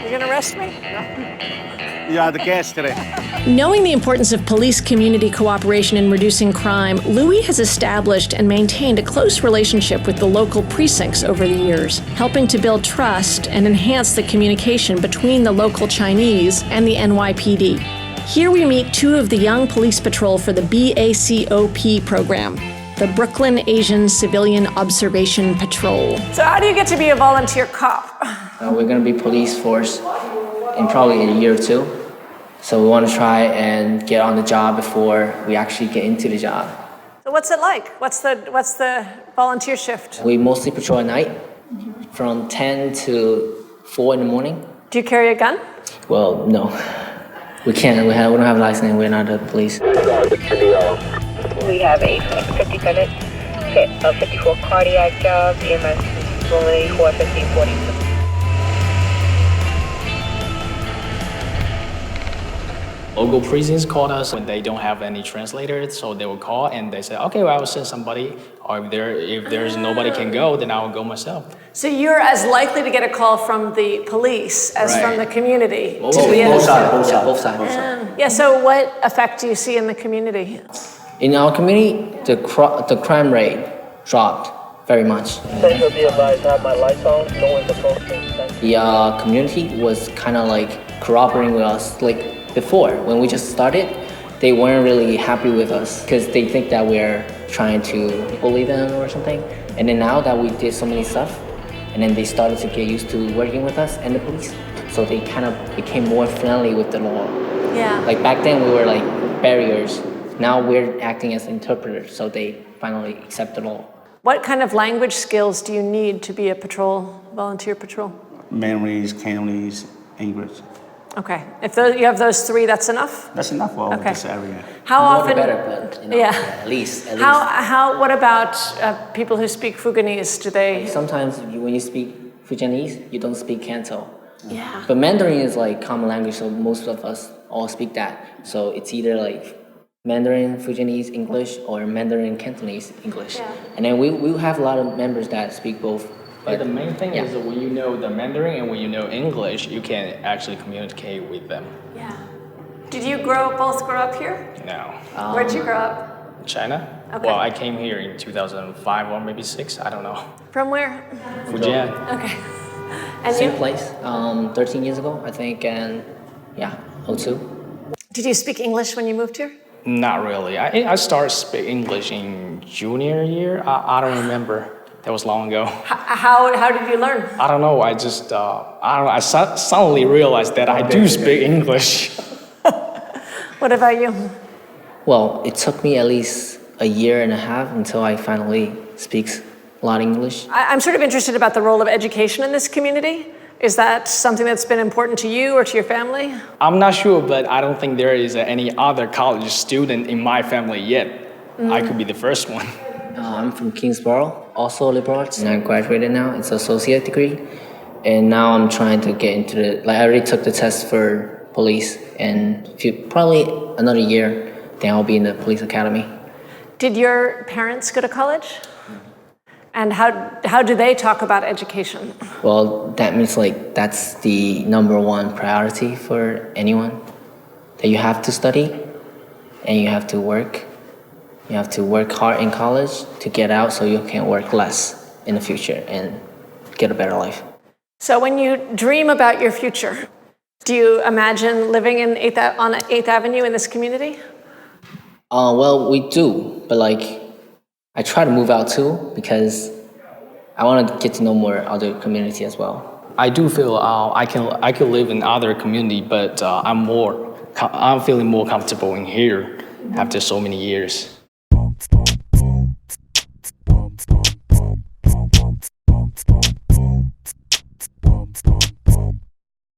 You're gonna arrest me? Yeah, the gas today. Knowing the importance of police-community cooperation in reducing crime, Louis has established and maintained a close relationship with the local precincts over the years, helping to build trust and enhance the communication between the local Chinese and the NYPD. Here we meet two of the young police patrol for the BACOP program, the Brooklyn Asian Civilian Observation Patrol. So how do you get to be a volunteer cop? We're going to be police force in probably a year or two. So we want to try and get on the job before we actually get into the job. So what's it like? What's the volunteer shift? We mostly patrol at night from 10 to 4 in the morning. Do you carry a gun? Well, no. We can't. We don't have a license and we're not the police. We have a 57 a 54 cardiac job, EMS only 450-40. Local precincts called us when they don't have any translators, so they will call and they say, okay, well, I will send somebody, or if there's nobody can go, then I will go myself. So you're as likely to get a call from the police as from the community. Both sides. Yeah, so what effect do you see in the community? In our community, the crime rate dropped very much. The community was kind of like cooperating with us. Like before, when we just started, they weren't really happy with us because they think that we're trying to bully them or something. And then now that we did so many stuff, and then they started to get used to working with us and the police. So they kind of became more friendly with the law. Yeah. Like back then we were like barriers. Now we're acting as interpreters, so they finally accept the law. What kind of language skills do you need to be a volunteer patrol? Mandarin, Cantonese, English. Okay, if you have those three, that's enough? That's enough for this area. How More often? the better, but at least. What about people who speak Fuganese? Do they? Sometimes when you speak Fujianese, you don't speak Canto. Yeah. But Mandarin is like common language, so most of us all speak that. So it's either like Mandarin, Fujianese, English, or Mandarin, Cantonese, English. Yeah. And then we have a lot of members that speak both. But the main thing is that when you know the Mandarin and when you know English, you can actually communicate with them. Yeah. Did you both grow up here? No. Where'd you grow up? China? Okay. Well, I came here in 2005 or maybe 6, I don't know. From where? Fujian. Okay. And Same you? place, 13 years ago, I think, and 02. Did you speak English when you moved here? Not really. I started speaking English in junior year. I don't remember. That was long ago. How did you learn? I don't know. I just, I suddenly realized that I do speak English. What about you? Well, it took me at least a year and a half until I finally speak a lot of English. I'm sort of interested about the role of education in this community. Is that something that's been important to you or to your family? I'm not sure, but I don't think there is any other college student in my family yet. I could be the first one. I'm from Kingsborough, also liberal arts, and I graduated now. It's an associate degree. And now I'm trying to get into I already took the test for police, and probably another year, then I'll be in the police academy. Did your parents go to college? And how do they talk about education? Well, that means that's the #1 priority for anyone, that you have to study and you have to work. You have to work hard in college to get out so you can work less in the future and get a better life. So when you dream about your future, do you imagine living on 8th Avenue in this community? Well, we do, but I try to move out too because I want to get to know more other community as well. I do feel I can live in other community, but I'm feeling more comfortable in here after so many years.